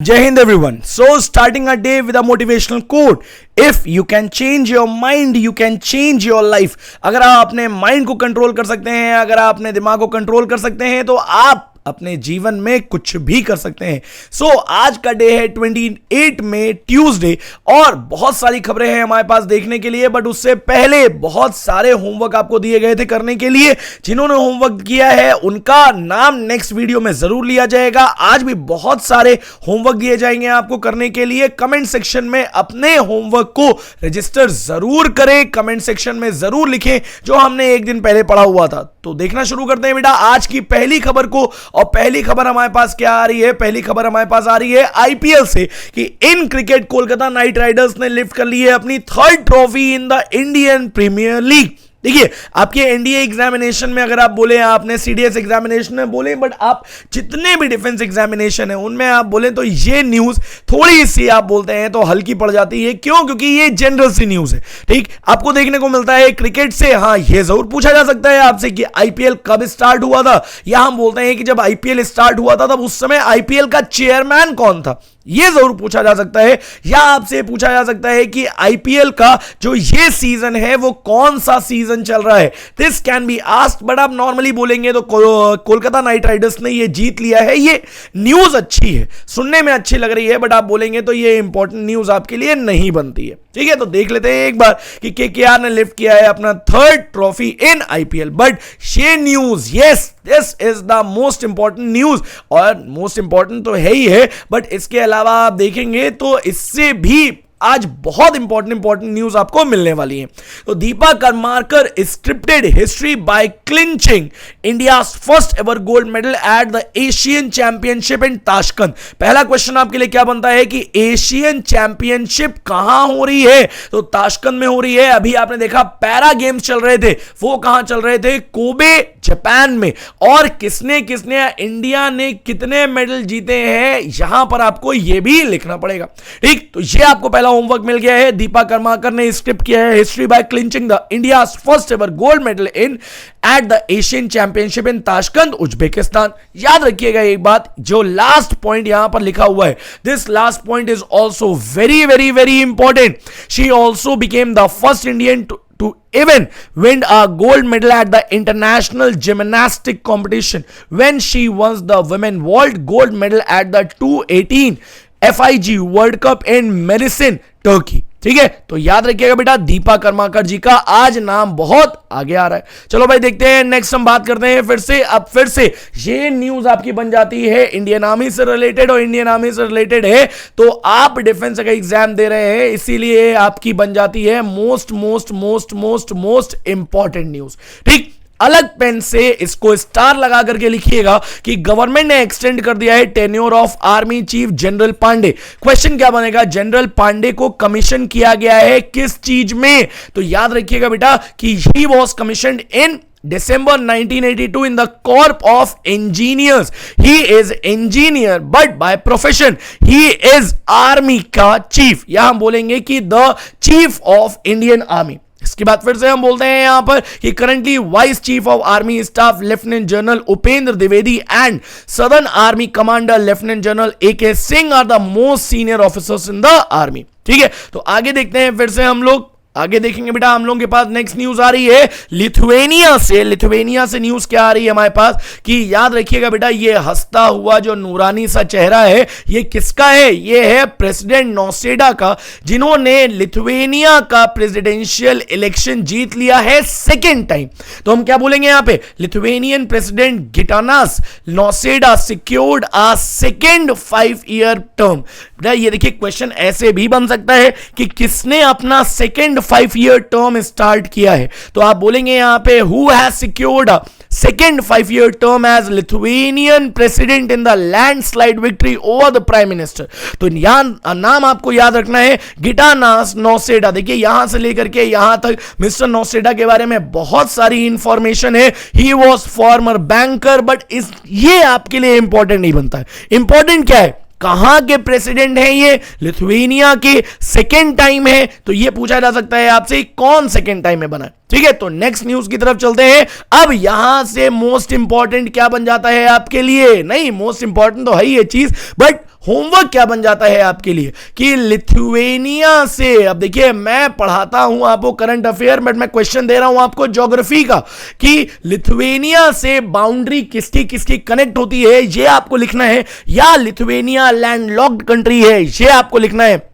Jai Hind everyone. So starting our day with a motivational quote. If you can change your mind, you can change your life. अगर आप अपने mind को control कर सकते हैं, अगर आप अपने दिमाग को कंट्रोल कर सकते हैं तो आप अपने जीवन में कुछ भी कर सकते हैं। सो आज का डे है 28 में ट्यूसडे और बहुत सारी खबरें हैं हमारे पास देखने के लिए, बट उससे पहले बहुत सारे होमवर्क आपको दिए गए थे करने के लिए। जिन्होंने होमवर्क किया है उनका नाम नेक्स्ट वीडियो में जरूर लिया जाएगा। आज भी बहुत सारे होमवर्क दिए जाएंगे आपको करने के लिए। कमेंट सेक्शन में अपने होमवर्क को रजिस्टर जरूर करें, कमेंट सेक्शन में जरूर लिखें जो हमने एक दिन पहले पढ़ा हुआ था। तो देखना शुरू करते हैं बेटा आज की पहली खबर को। और पहली खबर हमारे पास क्या आ रही है? पहली खबर हमारे पास आ रही है आईपीएल से कि in cricket Kolkata Knight Riders ने लिफ्ट कर ली है अपनी third trophy in the Indian Premier League. देखिए, आपके एनडीए एग्जामिनेशन में अगर आप बोले, आपने सीडीएस एग्जामिनेशन में बोले, बट आप जितने भी डिफेंस एग्जामिनेशन है उनमें आप बोले तो ये न्यूज थोड़ी सी आप बोलते हैं तो हल्की पड़ जाती है। क्यों? क्योंकि ये जनरल सी न्यूज है। ठीक, आपको देखने को मिलता है क्रिकेट से। हाँ, ये जरूर पूछा जा सकता है आपसे कि आईपीएल कब स्टार्ट हुआ था, या हम बोलते हैं कि जब आईपीएल स्टार्ट हुआ था तब उस समय आईपीएल का चेयरमैन कौन था, ये जरूर पूछा जा सकता है। या आपसे पूछा जा सकता है कि आईपीएल का जो ये सीजन है वो कौन सा सीजन चल रहा है। This can be asked, but आप नॉर्मली बोलेंगे तो कोलकाता नाइट राइडर्स ने ये जीत लिया है। ये न्यूज अच्छी है, सुनने में अच्छी लग रही है, बट आप बोलेंगे तो ये इंपॉर्टेंट न्यूज आपके लिए नहीं बनती है। ठीक है, तो देख लेते हैं एक बार कि केकेआर ने लिफ्ट किया है अपना third trophy in IPL. But ये news, yes this is the most important news, और मोस्ट इंपॉर्टेंट तो है ही है, बट इसके अलावा आप देखेंगे तो इससे भी आज बहुत इंपॉर्टेंट न्यूज आपको मिलने वाली है। तो Deepa Karmakar scripted history by clinching India first ever gold medal at the Asian championship in Tashkent. पहला क्वेश्चन आपके लिए क्या बनता है कि एशियन चैंपियनशिप कहां हो रही है? तो ताशकंद में हो रही है। अभी आपने देखा पैरा गेम्स चल रहे थे, वो कहां चल रहे थे? कोबे जापान में। और किसने किसने, इंडिया ने कितने मेडल जीते हैं, यहां पर आपको यह भी लिखना पड़ेगा। ठीक, तो यह आपको पहला होमवर्क मिल गया है। दीपा करमाकर ने स्क्रिप्ट किया है history by clinching the India first ever gold medal in at the Asian championship in Tashkent, Uzbekistan. याद रखिएगा एक बात, जो लास्ट पॉइंट यहां पर लिखा हुआ है, this last point is also very very very important. She also became the first Indian to even win a gold medal at the international gymnastic competition when she won the women world gold medal at the 2018 FIG World Cup in Mersin, Turkey। ठीक है, तो याद रखिएगा बेटा, दीपा करमाकर जी का आज नाम बहुत आगे आ रहा है। चलो भाई देखते हैं, नेक्स्ट हम बात करते हैं फिर से। अब फिर से ये न्यूज आपकी बन जाती है इंडियन आर्मी से रिलेटेड, और इंडियन आर्मी से रिलेटेड है तो आप डिफेंस का एग्जाम दे रहे हैं, इसीलिए आपकी बन जाती है most most most most most important news. ठीक, अलग पेन से इसको स्टार लगा करके लिखिएगा कि गवर्नमेंट ने एक्सटेंड कर दिया है tenure of army chief general Pandey. Question क्या बनेगा? जनरल पांडे को कमीशन किया गया है किस चीज में? तो याद रखिएगा बेटा कि he was commissioned in December 1982 in the Corps of Engineers. He is engineer but by profession he is army का chief, या हम बोलेंगे कि the chief of Indian Army। इसके बाद फिर से हम बोलते हैं यहां पर कि currently vice chief of army staff lieutenant general Upendra Dwivedi and southern army commander lieutenant general AK Singh are the most senior officers in the army. ठीक है, तो आगे देखते हैं, फिर से हम लोग आगे देखेंगे बेटा। हम लोगों के पास नेक्स्ट न्यूज आ रही है लिथुएनिया से। लिथुएनिया से न्यूज क्या आ रही है हमारे पास कि याद रखिएगा बेटा, ये हंसता हुआ जो नूरानी सा चेहरा है ये किसका है? ये है प्रेसिडेंट नौसेडा का, जिन्होंने लिथुएनिया का प्रेसिडेंशियल इलेक्शन जीत लिया है सेकेंड टाइम। तो हम क्या बोलेंगे यहां पे? Lithuanian president Gitanas Nauseda secured a second 5-year term. ये देखिए, क्वेश्चन ऐसे भी बन सकता है कि किसने अपना सेकेंड 5-year टर्म स्टार्ट किया है। तो आप बोलेंगे यहां पे who has secured a second 5-year term as Lithuanian president in the landslide victory over the prime minister. तो यहां नाम आपको याद रखना है गिटानास नौसेडा। देखिए, यहां से लेकर के यहां तक मिस्टर नौसेडा के बारे में बहुत सारी इंफॉर्मेशन है। He was farmer banker, but ये आपके लिए इंपॉर्टेंट नहीं बनता है। इंपॉर्टेंट क्या है? कहां के प्रेसिडेंट हैं ये? लिथुएनिया के सेकेंड टाइम है। तो ये पूछा जा सकता है आपसे कौन सेकेंड टाइम में बना है। ठीक है, तो नेक्स्ट न्यूज की तरफ चलते हैं। अब यहां से मोस्ट इंपॉर्टेंट क्या बन जाता है आपके लिए? नहीं, मोस्ट इंपॉर्टेंट तो है ही ये चीज, बट होमवर्क क्या बन जाता है आपके लिए कि लिथुएनिया से, अब देखिए मैं पढ़ाता हूं आपको करंट अफेयर, बट मैं क्वेश्चन दे रहा हूं आपको ज्योग्राफी का कि लिथुएनिया से बाउंड्री किसकी किसकी कनेक्ट होती है, ये आपको लिखना है, या लिथुएनिया लैंडलॉक्ड कंट्री है, ये आपको लिखना है,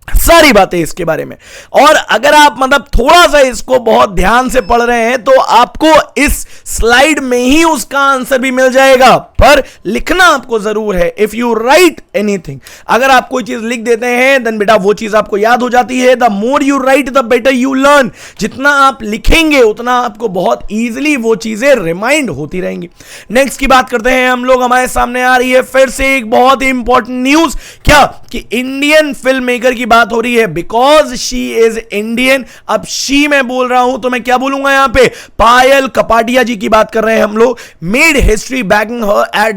सारी बातें इसके बारे में। और अगर आप मतलब थोड़ा सा इसको बहुत ध्यान से पढ़ रहे हैं तो आपको इस स्लाइड में ही उसका आंसर भी मिल जाएगा, पर लिखना आपको जरूर है। इफ यू राइट एनीथिंग, अगर आप कोई चीज लिख देते हैं देन बेटा वो चीज आपको याद हो जाती है। The more you right the better you learn, जितना आप लिखेंगे उतना आपको बहुत इजीली वो चीजें रिमाइंड होती रहेंगी। नेक्स्ट की बात करते हैं हम लोग, हमारे सामने आ रही है फिर से एक बहुत ही इंपॉर्टेंट न्यूज, क्या कि इंडियन फिल्म मेकर की बात हो रही है, बिकॉज शी इज इंडियन। अब शी मैं बोल रहा हूं तो मैं क्या बोलूंगा यहां पे, पायल कपाडिया जी की बात कर रहे हैं हम लोग। Made history bagging her at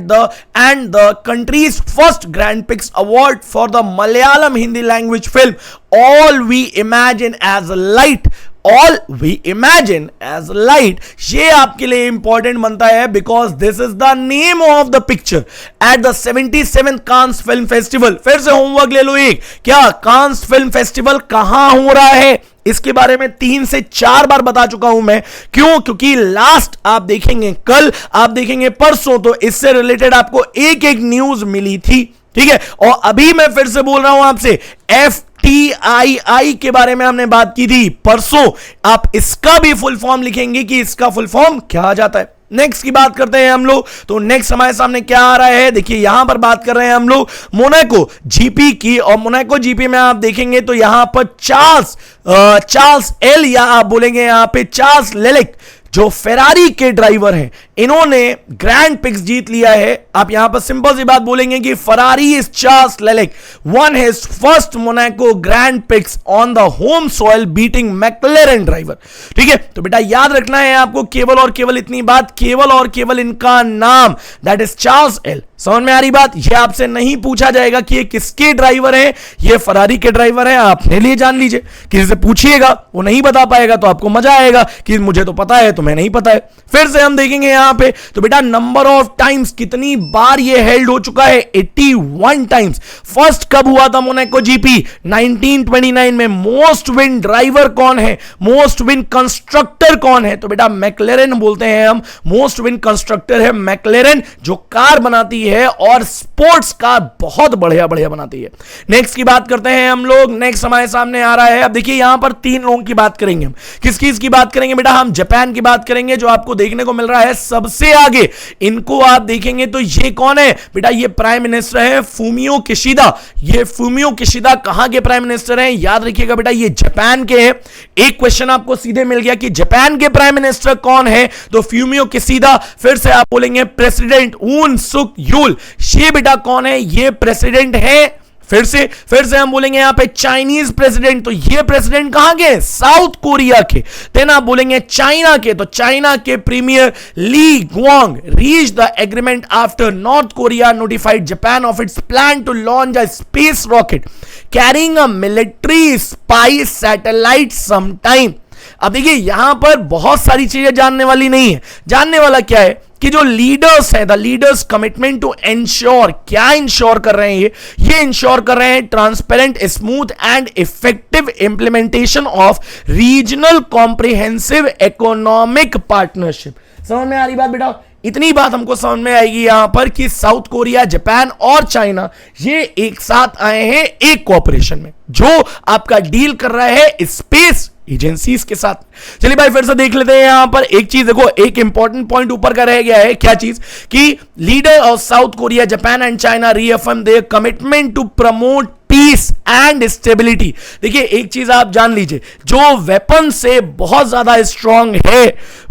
the country's first grand prix award for the Malayalam Hindi language film all we imagine as light. All we imagine as light, ये आपके लिए इंपॉर्टेंट बनता है because this is the name of the picture at the 77th Cannes film festival. फिर से homework ले लो एक, क्या कांस फिल्म फेस्टिवल कहां हो रहा है, इसके बारे में 3 से 4 बार बता चुका हूं मैं। क्यों? क्योंकि लास्ट आप देखेंगे कल, आप देखेंगे परसों, तो इससे रिलेटेड आपको एक एक न्यूज मिली थी, ठीक है। और अभी मैं फिर से बोल रहा हूं आपसे, FTII के बारे में हमने बात की थी परसों, आप इसका भी फुल फॉर्म लिखेंगे कि इसका फुल फॉर्म क्या आ जाता है। नेक्स्ट की बात करते हैं हम लोग, तो नेक्स्ट हमारे सामने क्या आ रहा है, देखिए यहां पर बात कर रहे हैं हम लोग मोनाको जीपी की। और मोनाको जीपी में आप देखेंगे तो यहां पर चार्ल्स एल, या आप बोलेंगे यहां पे चार्ल्स लेलेक, जो फेरारी के ड्राइवर हैं, इन्होंने ग्रैंड पिक्स जीत लिया है। आप यहां पर सिंपल सी बात बोलेंगे कि Ferrari is Charles Leclerc won his first Monaco grand prix on the home soil beating McLaren driver. ठीक है, तो बेटा याद रखना है आपको केवल और केवल इतनी बात, केवल और केवल इनका नाम दैट इज चार्ल्स एल। समझ में आ रही बात? ये आपसे नहीं पूछा जाएगा कि ये किसके ड्राइवर हैं, ये फरारी के ड्राइवर हैं, अपने लिए जान लीजिए। किसी से पूछिएगा वो नहीं बता पाएगा तो आपको मजा आएगा कि मुझे तो पता है तुम्हें नहीं पता है। फिर से हम देखेंगे यहां पे, तो बेटा नंबर ऑफ टाइम्स, कितनी बार ये हेल्ड हो चुका है, 81 टाइम्स। फर्स्ट कब हुआ था मोनाको जीपी? 1929 में। मोस्ट विन ड्राइवर कौन है, मोस्ट विन कंस्ट्रक्टर कौन है? तो बेटा मैक्लेरन बोलते हैं हम, मोस्ट विन कंस्ट्रक्टर है मैक्लेरन, जो कार बनाती है और स्पोर्ट्स कार बहुत बढ़िया बढ़िया बनाती है। नेक्स्ट की बात करते हैं हम लोग, नेक्स्ट हमारे सामने आ रहा है, अब देखिए यहां पर 3 लोगों की बात करेंगे हम। किसकी इसकी बात करेंगे बेटा? हम जापान की बात करेंगे, जो आपको देखने को मिल रहा है सबसे आगे। इनको आप देखेंगे तो ये कौन है बेटा? ये प्राइम मिनिस्टर है फूमियो किशिदा। ये फूमियो किशिदा कहां के प्राइम मिनिस्टर हैं? याद रखिएगा बेटा ये जापान के हैं। एक क्वेश्चन आपको सीधे मिल गया कि जापान के प्राइम मिनिस्टर कौन है, तो फूमियो किशिदा। फिर से आप बोलेंगे प्रेसिडेंट ऊन सुक यूल, ये बेटा कौन है? ये प्रेसिडेंट है। फिर से हम बोलेंगे यहां पे चाइनीज प्रेसिडेंट, तो ये प्रेसिडेंट कहां के? साउथ कोरिया के। देन आप बोलेंगे चाइना के, तो चाइना के premier Li Qiang reach the agreement after North Korea notified Japan of its plan to launch a space rocket carrying a military spy satellite sometime. अब देखिए यहां पर बहुत सारी चीजें जानने वाली नहीं है। जानने वाला क्या है कि जो लीडर्स हैं, the leaders commitment to ensure, क्या इंश्योर कर रहे हैं? ये इंश्योर कर रहे हैं transparent, smooth and effective implementation of regional comprehensive economic partnership. समझ में आ रही बात बेटा? इतनी बात हमको समझ में आएगी यहां पर कि साउथ कोरिया, जापान और चाइना ये एक साथ आए हैं एक कॉर्पोरेशन में, जो आपका डील कर रहा है स्पेस एजेंसीज के साथ। चलिए भाई फिर से देख लेते हैं यहां पर एक चीज। देखो एक इंपॉर्टेंट पॉइंट ऊपर का रह गया है, क्या चीज? कि leader of South Korea, Japan and China reaffirm their commitment to promote peace and stability. देखिए एक चीज आप जान लीजिए, जो वेपन से बहुत ज्यादा स्ट्रांग है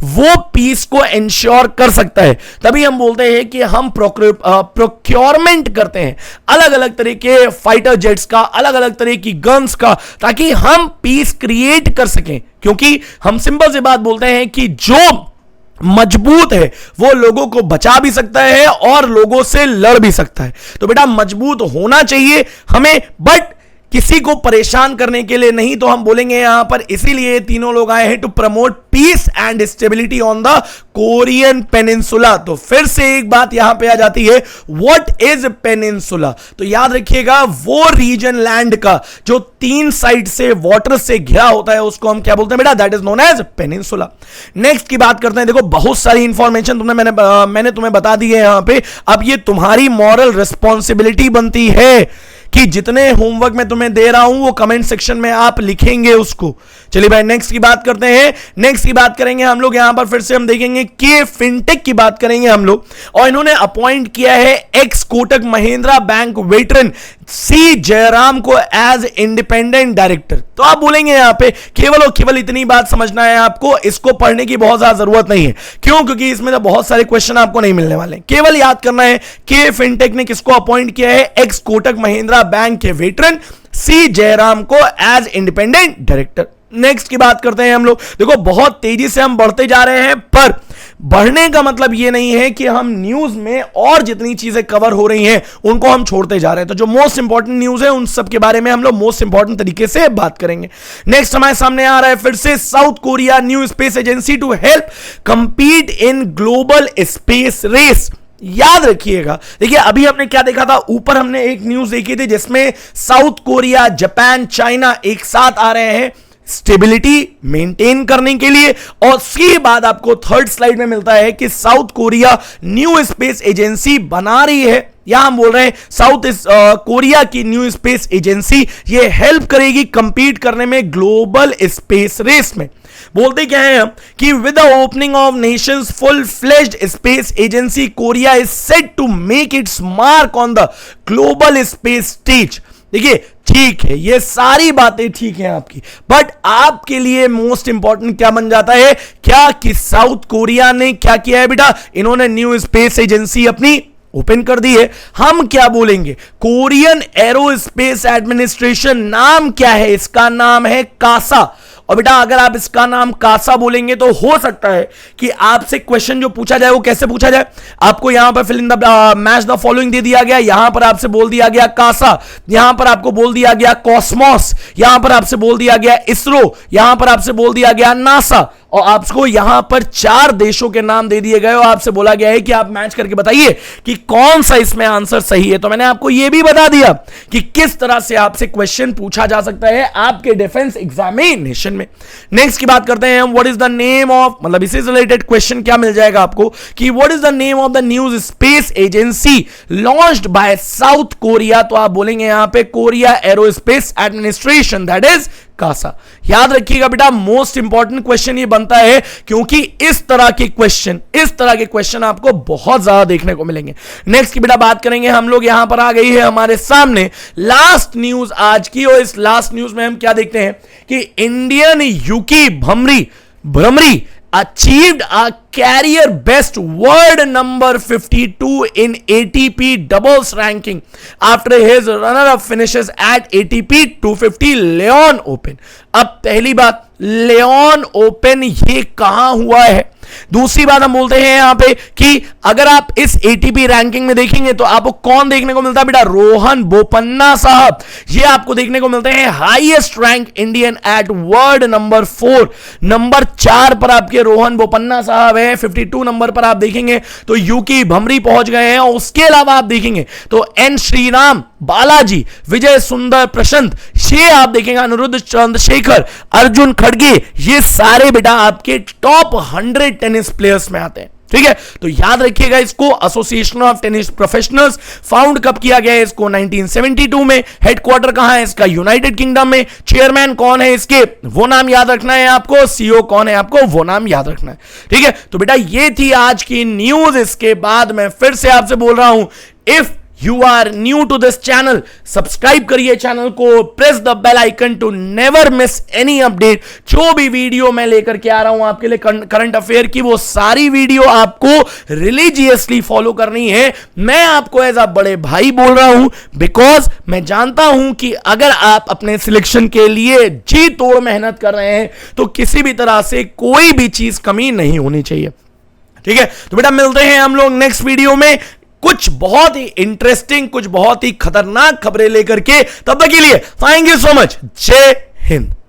वो पीस को इंश्योर कर सकता है। तभी हम बोलते हैं कि हम प्रोक्योरमेंट करते हैं अलग अलग तरह के फाइटर जेट्स का, अलग अलग तरह की गन्स का, ताकि हम पीस क्रिएट कर सकें। क्योंकि हम सिंपल सी बात बोलते हैं कि जो मजबूत है वो लोगों को बचा भी सकता है और लोगों से लड़ भी सकता है। तो बेटा मजबूत होना चाहिए हमें, बट किसी को परेशान करने के लिए नहीं, तो हम बोलेंगे यहां पर इसीलिए तीनों लोग आए हैं to promote peace and stability on the Korean peninsula. तो फिर से एक बात यहां पे आ जाती है, व्हाट इज पेनिनसुला? तो याद रखिएगा वो रीजन लैंड का जो 3 साइड से वाटर से घिरा होता है उसको हम क्या बोलते हैं बेटा? That is known as peninsula. Next की बात करते हैं। देखो बहुत सारी इंफॉर्मेशन मैंने तुम्हें बता दी है यहां पे। अब ये तुम्हारी मॉरल रिस्पॉन्सिबिलिटी बनती है कि जितने होमवर्क मैं तुम्हें दे रहा हूं वो कमेंट सेक्शन में आप लिखेंगे उसको। चलिए भाई नेक्स्ट की बात करते हैं। नेक्स्ट की बात करेंगे हम लोग यहां पर फिर से हम देखेंगे कि फिनटेक की बात करेंगे हम लोग, और इन्होंने अपॉइंट किया है ex Kotak Mahindra bank veteran C Jayaram को एज इंडिपेंडेंट डायरेक्टर। तो आप बोलेंगे यहां पे केवल और केवल इतनी बात समझना है आपको, इसको पढ़ने की बहुत ज्यादा जरूरत नहीं है। क्यों? क्योंकि इसमें तो बहुत सारे क्वेश्चन आपको नहीं मिलने वाले। केवल याद करना है कि फिनटेक ने किसको अपॉइंट किया है? एक्स कोटक महिंद्रा बैंक के वेटरन सी जयराम को एज इंडिपेंडेंट डायरेक्टर। नेक्स्ट की बात करते हैं हम लोग। देखो बहुत तेजी से हम बढ़ते जा रहे हैं, पर बढ़ने का मतलब यह नहीं है कि हम न्यूज में और जितनी चीजें कवर हो रही हैं उनको हम छोड़ते जा रहे हैं। तो जो मोस्ट इंपॉर्टेंट न्यूज है उन सब के बारे में हम लोग मोस्ट इंपॉर्टेंट तरीके से बात करेंगे। नेक्स्ट हमारे सामने आ रहा है फिर से South Korea new space agency to help compete in global space race. याद रखिएगा, देखिए अभी हमने क्या देखा था, ऊपर हमने एक न्यूज देखी थी जिसमें साउथ कोरिया, जापान, चाइना एक साथ आ रहे हैं स्टेबिलिटी मेंटेन करने के लिए, और उसके बाद आपको थर्ड स्लाइड में मिलता है कि south Korea new space agency बना रही है। यहां हम बोल रहे हैं साउथ कोरिया की न्यू स्पेस एजेंसी ये हेल्प करेगी कंपीट करने में ग्लोबल स्पेस रेस में। बोलते क्या है हम कि with the opening of nations full fledged space agency Korea is set to make its mark on the global space stage. देखिए ठीक है, ये सारी बातें ठीक हैं आपकी, बट आपके लिए मोस्ट इंपॉर्टेंट क्या बन जाता है, क्या कि साउथ कोरिया ने क्या किया है बेटा? इन्होंने न्यू स्पेस एजेंसी अपनी ओपन कर दी है। हम क्या बोलेंगे? Korean aerospace administration. नाम क्या है इसका? नाम है कासा। और बेटा अगर आप इसका नाम कासा बोलेंगे तो हो सकता है कि आपसे क्वेश्चन जो पूछा जाए वो कैसे पूछा जाए। आपको यहां पर fill in the match the following दे दिया गया, यहां पर आपसे बोल दिया गया कासा, यहां पर आपको बोल दिया गया कॉस्मोस, यहां पर आपसे बोल दिया गया इसरो, यहां पर आपसे बोल दिया गया नासा, और आपको यहां पर 4 देशों के नाम दे दिए गए और आपसे बोला गया है कि आप मैच करके बताइए कि कौन सा इसमें आंसर सही है। तो मैंने आपको यह भी बता दिया कि किस तरह से आपसे क्वेश्चन पूछा जा सकता है आपके डिफेंस एग्जामिनेशन में। नेक्स्ट की बात करते हैं हम, what is the name of, मतलब इससे रिलेटेड क्वेश्चन क्या मिल जाएगा आपको कि what is the name of the new space agency launched by South Korea. तो आप बोलेंगे यहां पे Korea aerospace administration, that is KASA. याद रखिएगा बेटा मोस्ट इंपॉर्टेंट क्वेश्चन ये बनता है क्योंकि इस तरह के क्वेश्चन आपको बहुत ज्यादा देखने को मिलेंगे। नेक्स्ट की बेटा बात करेंगे हम लोग, यहां पर आ गई है हमारे सामने लास्ट न्यूज आज की, और इस लास्ट न्यूज में हम क्या देखते हैं कि इंडियन यूकी भ्रमरी achieved a career best world number 52 in ATP doubles ranking after his runner-up finishes at ATP 250 Leon Open। अब पहली बात, लियोन ओपन ये कहां हुआ है। दूसरी बात हम बोलते हैं यहां पे कि अगर आप इस एटीपी रैंकिंग में देखेंगे तो आपको कौन देखने को मिलता है बेटा? रोहन बोपन्ना साहब। ये आपको देखने को मिलते हैं highest rank Indian at world number 4। Number 4 पर आपके रोहन बोपन्ना साहब है। 52 नंबर पर आप देखेंगे तो यूकी भमरी पहुंच गए हैं, और उसके अलावा आप देखेंगे तो एन श्रीराम, बालाजी, विजय सुंदर प्रशांत, ये आप देखेंगे अनिरुद्ध चंद्रशेखर, अर्जुन खड़गे, ये सारे बेटा आपके टॉप 100 टेनिस प्लेयर्स में आते हैं। ठीक है, तो याद रखिएगा इसको association of tennis professionals found कब किया गया है? इसको 1972 में। हेडक्वार्टर कहां है इसका? यूनाइटेड किंगडम में। चेयरमैन कौन है इसके? वो नाम याद रखना है आपको। सीईओ कौन है आपको? वो नाम याद रखना है। ठीक है, तो बेटा ये थी आज की न्यूज। इसके बाद मैं फिर से आपसे बोल रहा हूं, if You are new to this channel, subscribe करिए चैनल को, press the bell icon to never miss any update. जो भी वीडियो मैं लेकर के आ रहा हूं आपके लिए करंट अफेयर की, वो सारी वीडियो आपको रिलीजियसली फॉलो करनी है। मैं आपको एज अ बड़े भाई बोल रहा हूं, बिकॉज मैं जानता हूं कि अगर आप अपने सिलेक्शन के लिए जी तोड़ मेहनत कर रहे हैं तो किसी भी तरह से कोई भी चीज कमी नहीं होनी चाहिए। ठीक है, तो बेटा मिलते हैं हम लोग नेक्स्ट वीडियो में। कुछ बहुत ही इंटरेस्टिंग, कुछ बहुत ही खतरनाक खबरें लेकर के। तब तक के लिए थैंक यू सो मच। जय हिंद।